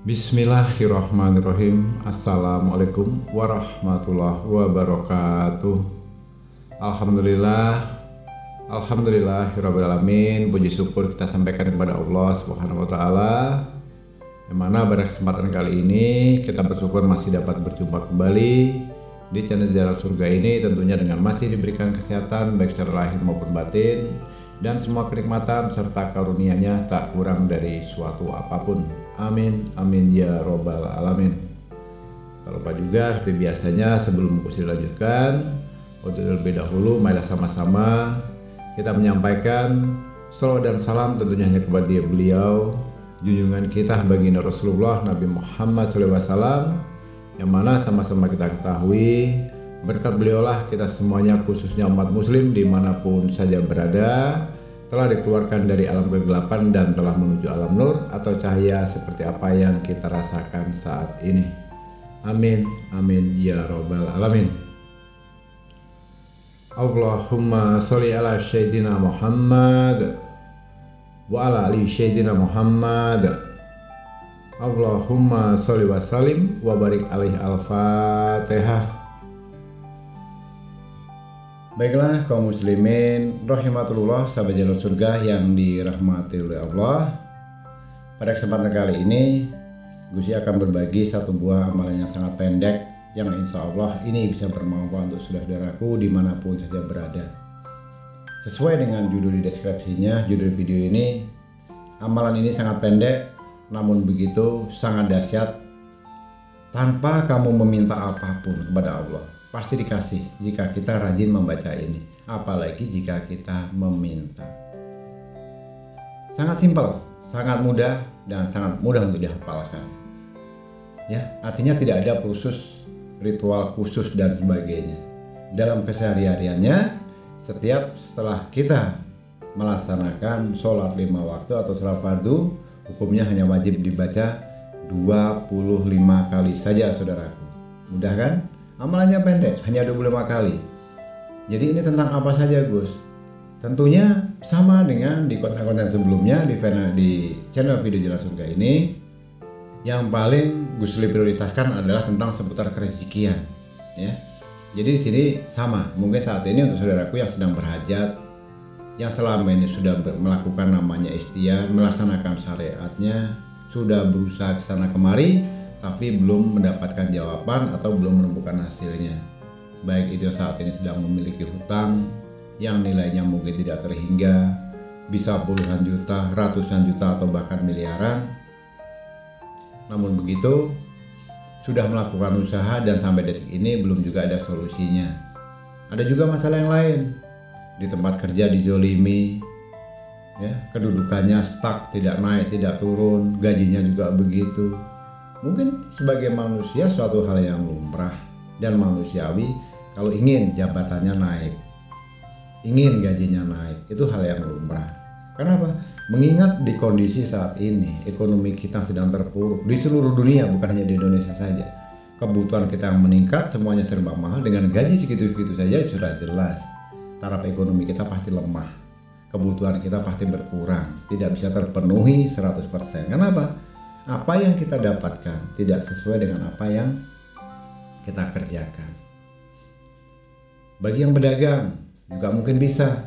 Bismillahirrahmanirrahim. Assalamualaikum warahmatullahi wabarakatuh. Alhamdulillahirrabbilalamin. Puji syukur kita sampaikan kepada Allah Subhanahu wa ta'ala, yang mana pada kesempatan kali ini kita bersyukur masih dapat berjumpa kembali di channel Jalan Surga ini, tentunya dengan masih diberikan kesehatan baik secara lahir maupun batin, dan semua kenikmatan serta karunia-Nya tak kurang dari suatu apapun. Amin, amin ya robbal alamin. Tak lupa juga seperti biasanya, sebelum kursi dilanjutkan, untuk terlebih dahulu marilah sama-sama kita menyampaikan salawat dan salam tentunya hanya kepada beliau, junjungan kita baginda Rasulullah Nabi Muhammad SAW, yang mana sama-sama kita ketahui berkat beliaulah kita semuanya, khususnya umat muslim dimanapun saja berada, telah dikeluarkan dari alam kegelapan dan telah menuju alam nur atau cahaya seperti apa yang kita rasakan saat ini. Amin, amin ya robbal alamin. Allahumma sholli ala sayyidina Muhammad wa ala ali sayyidina Muhammad. Allahumma sholli wa sallim wa barik alaihi. Al-Fatihah. Baiklah kaum muslimin rahimatullah, sahabat jalur surga yang dirahmati oleh Allah. Pada kesempatan kali ini Gusti akan berbagi satu buah amalan yang sangat pendek, yang insya Allah ini bisa bermanfaat untuk saudaraku dimanapun saja berada. Sesuai dengan judul di deskripsinya, judul video ini, amalan ini sangat pendek namun begitu sangat dahsyat. Tanpa kamu meminta apapun kepada Allah, pasti dikasih jika kita rajin membaca ini, apalagi jika kita meminta. Sangat simpel, sangat mudah, dan sangat mudah untuk dihafalkan. Ya, artinya tidak ada khusus, ritual khusus dan sebagainya. Dalam kesehariannya, setelah kita melaksanakan sholat 5 waktu atau sholat fardu, hukumnya hanya wajib dibaca 25 kali saja, saudaraku. Di Mudah kan? Amalannya pendek, hanya 25 kali. Jadi ini tentang apa saja, Gus? Tentunya sama dengan di konten-konten sebelumnya di channel video Jalan Surga ini. Yang paling Gus prioritaskan adalah tentang seputar kerezekian, ya. Jadi di sini sama. Mungkin saat ini untuk saudaraku yang sedang berhajat, yang selama ini sudah melakukan namanya ikhtiar, melaksanakan syariatnya, sudah berusaha ke sana kemari, tapi belum mendapatkan jawaban atau belum menemukan hasilnya. Baik itu saat ini sedang memiliki hutang yang nilainya mungkin tidak terhingga, bisa puluhan juta, ratusan juta, atau bahkan miliaran. Namun begitu, sudah melakukan usaha dan sampai detik ini belum juga ada solusinya. Ada juga masalah yang lain. Di tempat kerja dizolimi, ya, kedudukannya stuck, tidak naik, tidak turun, gajinya juga begitu. Mungkin sebagai manusia suatu hal yang lumrah dan manusiawi kalau ingin jabatannya naik, ingin gajinya naik, itu hal yang lumrah. Kenapa? Mengingat di kondisi saat ini ekonomi kita sedang terpuruk di seluruh dunia, bukan hanya di Indonesia saja. Kebutuhan kita yang meningkat, semuanya serba mahal, dengan gaji segitu-segitu saja sudah jelas taraf ekonomi kita pasti lemah. Kebutuhan kita pasti berkurang, tidak bisa terpenuhi 100%. Kenapa? Apa yang kita dapatkan tidak sesuai dengan apa yang kita kerjakan. Bagi yang berdagang juga mungkin bisa,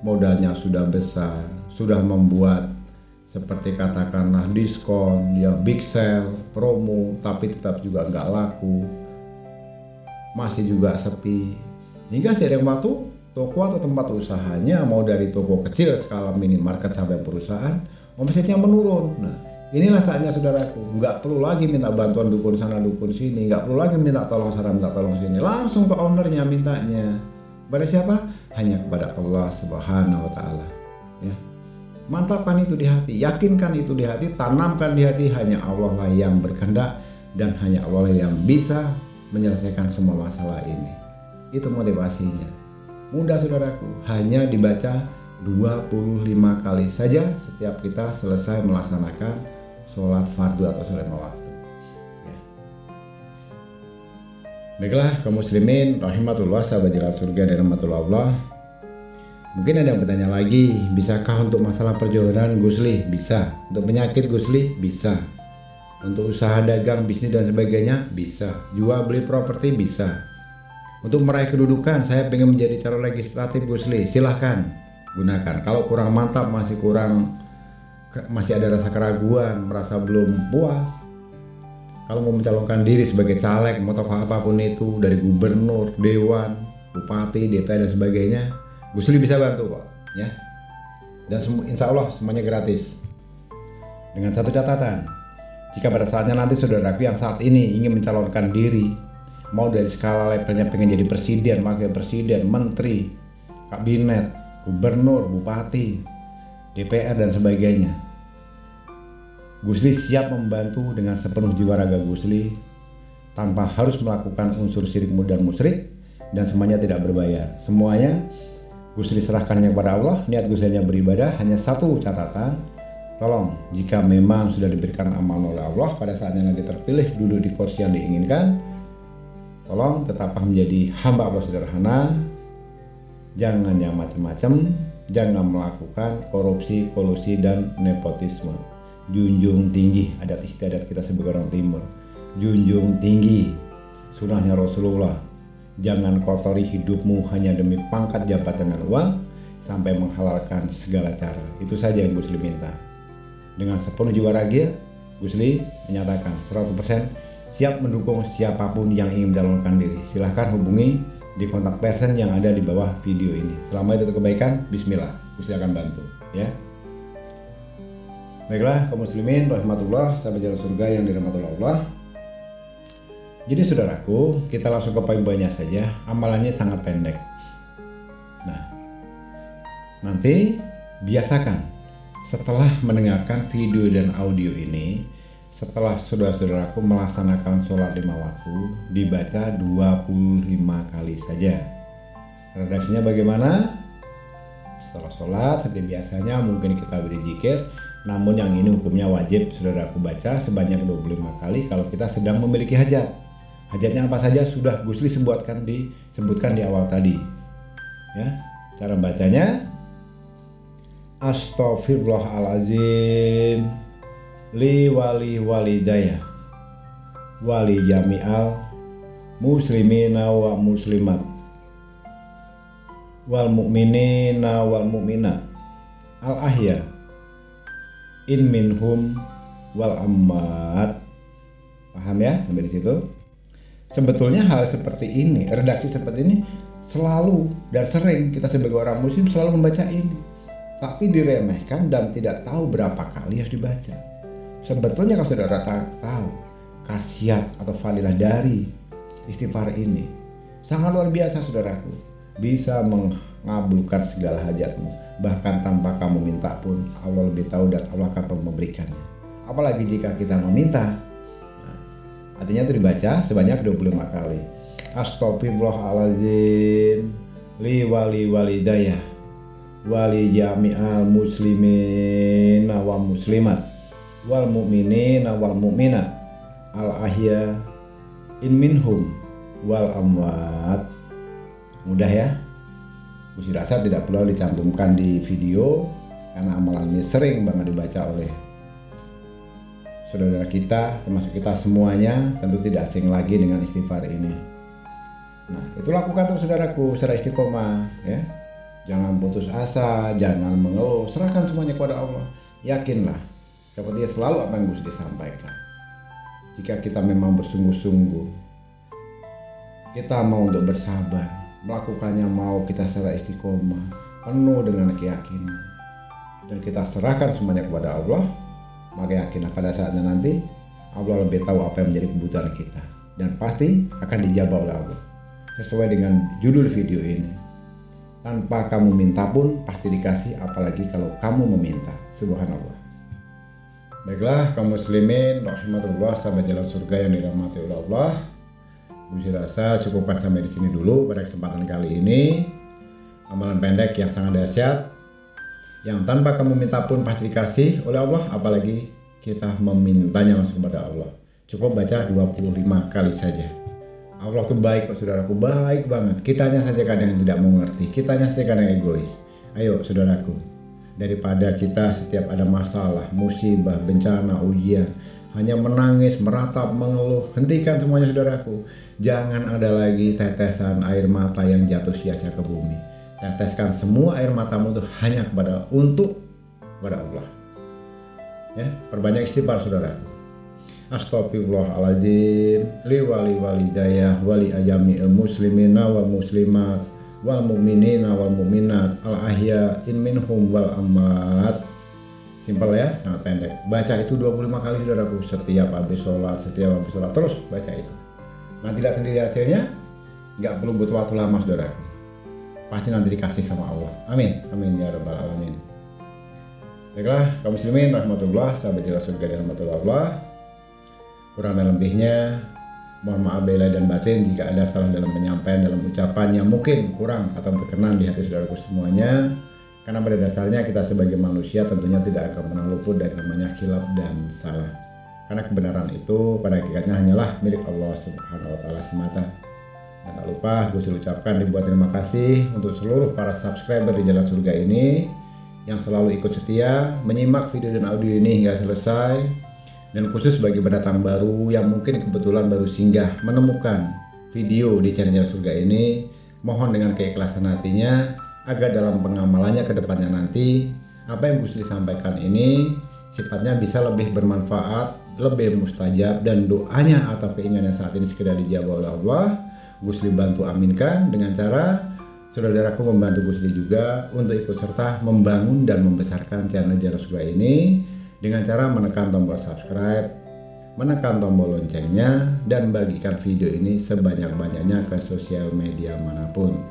modalnya sudah besar, sudah membuat seperti katakanlah diskon, ya big sale, promo, tapi tetap juga nggak laku, masih juga sepi. Hingga seiring waktu, toko atau tempat usahanya, mau dari toko kecil skala minimarket sampai perusahaan, omsetnya menurun. Nah, inilah saatnya saudaraku, nggak perlu lagi minta bantuan dukun sana dukun sini, nggak perlu lagi minta tolong sana minta tolong sini, langsung ke ownernya mintanya. Pada siapa? Hanya kepada Allah Subhanahu wa ta'ala, ya. Mantapkan itu di hati, yakinkan itu di hati, tanamkan di hati, hanya Allah lah yang berkehendak dan hanya Allah yang bisa menyelesaikan semua masalah ini. Itu motivasinya. Mudah saudaraku, hanya dibaca 25 kali saja setiap kita selesai melaksanakan sholat fardu atau sholat 5 waktu. Ya. Baiklah kaum muslimin rahimatullah, sahabat Jalan Surga dan rahmatullah Allah. Mungkin ada yang bertanya lagi, bisakah untuk masalah perjodohan Gusli? Bisa. Untuk penyakit Gusli? Bisa. Untuk usaha dagang, bisnis dan sebagainya bisa. Jual beli properti bisa. Untuk meraih kedudukan, saya pengen menjadi calon legislatif Gusli, silahkan gunakan. Kalau kurang mantap, masih ada rasa keraguan, merasa belum puas, kalau mau mencalonkan diri sebagai caleg, mau tokoh apapun itu, dari gubernur, dewan, bupati, DPR dan sebagainya, Gusli bisa bantu kok, ya. Dan insya Allah semuanya gratis. Dengan satu catatan, jika pada saatnya nanti saudaraku yang saat ini ingin mencalonkan diri, mau dari skala levelnya pengen jadi presiden, wakil presiden, menteri, kabinet, gubernur, bupati, DPR dan sebagainya, Gusli siap membantu dengan sepenuh jiwa raga Gusli tanpa harus melakukan unsur syirik dan musyrik, dan semuanya tidak berbayar. Semuanya Gusli serahkannya kepada Allah. Niat Gusli hanya beribadah. Hanya satu catatan, tolong jika memang sudah diberikan amal oleh Allah, pada saatnya nanti terpilih duduk di kursi yang diinginkan, tolong tetaplah menjadi hamba Allah sederhana, jangan yang macam-macam, jangan melakukan korupsi, kolusi dan nepotisme. Junjung tinggi adat istiadat kita sebagai orang timur, junjung tinggi sunnahnya Rasulullah. Jangan kotori hidupmu hanya demi pangkat, jabatan dan uang sampai menghalalkan segala cara. Itu saja yang Gusli minta. Dengan sepenuh jiwa raga, Gusli menyatakan 100% siap mendukung siapapun yang ingin mencalonkan diri. Silahkan hubungi di kontak person yang ada di bawah video ini. Selama itu kebaikan, bismillah, Gusli akan bantu, ya. Baiklah kaum muslimin rahmatullah, sahabat jalan surga yang dirahmati Allah. Jadi saudaraku, kita langsung ke poin-poinnya saja. Amalannya sangat pendek. Nah, nanti biasakan setelah mendengarkan video dan audio ini, setelah saudara-saudaraku melaksanakan sholat 5 waktu, dibaca 25 kali saja. Redaksinya bagaimana? Setelah sholat seperti biasanya mungkin kita beri zikir, namun yang ini hukumnya wajib saudaraku baca sebanyak 25 kali kalau kita sedang memiliki hajat. Hajatnya apa saja sudah Gusli sebutkan di awal tadi, ya. Cara bacanya, Astaghfirullahaladzim li wali walidayah wali jami'al muslimina wa muslimat wal mu'minina wal mu'minat al ahya in minhum wal ammat. Paham ya sampai di situ? Sebetulnya hal seperti ini, redaksi seperti ini selalu dan sering kita sebagai orang muslim selalu membaca ini, tapi diremehkan dan tidak tahu berapa kali harus dibaca. Sebetulnya kalau saudara tahu khasiat atau fadilah dari istighfar ini sangat luar biasa saudaraku, bisa mengabulkan segala hajatmu, bahkan tanpa kamu minta pun Allah lebih tahu dan Allah akan memberikannya. Apalagi jika kita meminta. Artinya itu dibaca sebanyak 25 kali. Astaghfirullahaladzim li wali walidayah wali jami'al muslimin wa muslimat wal mu'minin wal mu'minat al ahya in minhum wal amwat. Mudah ya. Gusli rasa tidak perlu dicantumkan di video karena amalan ini sering banget dibaca oleh saudara kita, termasuk kita semuanya, tentu tidak asing lagi dengan istighfar ini. Nah, itu lakukan terus saudaraku secara istiqomah, ya. Jangan putus asa, jangan mengeluh, serahkan semuanya kepada Allah. Yakinlah, seperti selalu apa yang Gusli sampaikan. Jika kita memang bersungguh-sungguh, kita mau untuk bersabar, melakukannya mau kita secara istiqomah, penuh dengan keyakinan, dan kita serahkan semuanya kepada Allah, maka yakinlah pada saatnya nanti Allah lebih tahu apa yang menjadi kebutuhan kita, dan pasti akan dijawab oleh Allah sesuai dengan judul video ini. Tanpa kamu minta pun pasti dikasih, apalagi kalau kamu meminta. Subhanallah. Baiklah kaum muslimin rahmatullah, sahabat jalan surga yang dirahmati oleh Allah, Gusli rasa cukupkan sampai di sini dulu pada kesempatan kali ini. Amalan pendek yang sangat dahsyat, yang tanpa kamu minta pun pasti dikasih oleh Allah, apalagi kita memintanya langsung kepada Allah. Cukup baca 25 kali saja. Allah tuh baik kok saudaraku, baik banget. Kitanya saja kadang yang tidak mengerti, kitanya saja kadang egois. Ayo saudaraku, daripada kita setiap ada masalah, musibah, bencana, ujian hanya menangis, meratap, mengeluh. Hentikan semuanya saudaraku. Jangan ada lagi tetesan air mata yang jatuh sia-sia ke bumi. Teteskan semua air matamu itu hanya kepada Allah. Ya, perbanyak istighfar saudaraku. Astagfirullahaladzim li wali walidayah wali ajami'il muslimina wal muslimat wal mu'minina wal mu'minat al ahya in minhum wal amwat. Simpel ya, sangat pendek. Baca itu 25 kali saudaraku, setiap habis sholat, terus baca itu. Nah, tidak sendiri hasilnya, nggak perlu butuh waktu lama saudaraku. Pasti nanti dikasih sama Allah. Amin, amin ya rabbal alamin. Baiklah, kaum muslimin rahmatullah, sahabat jelas surga dan rahmatullah. Kurang dan lebihnya mohon maaf lahir dan batin jika ada salah dalam penyampaian, dalam ucapan yang mungkin kurang atau berkenan di hati saudaraku semuanya. Karena pada dasarnya kita sebagai manusia tentunya tidak akan pernah luput dari namanya khilaf dan salah. Karena kebenaran itu pada hakikatnya hanyalah milik Allah Subhanahu wa taala semata. Dan tak lupa gue ucapkan ribuan terima kasih untuk seluruh para subscriber di Jalan Surga ini yang selalu ikut setia menyimak video dan audio ini hingga selesai. Dan khusus bagi pendatang baru yang mungkin kebetulan baru singgah menemukan video di channel Jalan Surga ini, mohon dengan keikhlasan hatinya agar dalam pengamalannya ke depannya nanti apa yang Gus Li sampaikan ini sifatnya bisa lebih bermanfaat, lebih mustajab, dan doanya atau keinginannya saat ini segera dijawab oleh Allah. Gus Li bantu aminkan dengan cara saudaraku membantu Gus Li juga untuk ikut serta membangun dan membesarkan channel Jalan Surga ini dengan cara menekan tombol subscribe, menekan tombol loncengnya, dan bagikan video ini sebanyak-banyaknya ke sosial media manapun.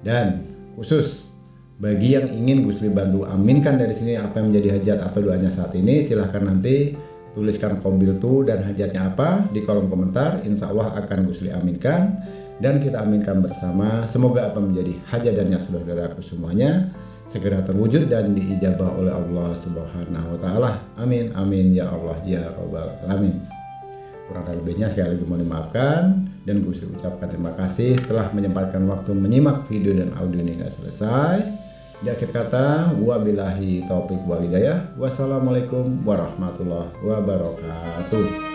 Dan khusus bagi yang ingin Gus Li bantu aminkan dari sini apa yang menjadi hajat atau doanya saat ini, silahkan nanti tuliskan qabiltu dan hajatnya apa di kolom komentar. Insya Allah akan Gus Li aminkan dan kita aminkan bersama. Semoga apa menjadi hajat dan niat saudaraku semuanya segera terwujud dan diijabah oleh Allah Subhanahu wa taala. Amin amin ya Allah ya rabbal alamin. Kurang dan lebihnya sekali lagi mohon dimaafkan dan gue ucapkan terima kasih telah menyempatkan waktu menyimak video dan audio ini hingga selesai. Di akhir kata, wabillahi taufik wal hidayah. Wassalamualaikum warahmatullahi wabarakatuh.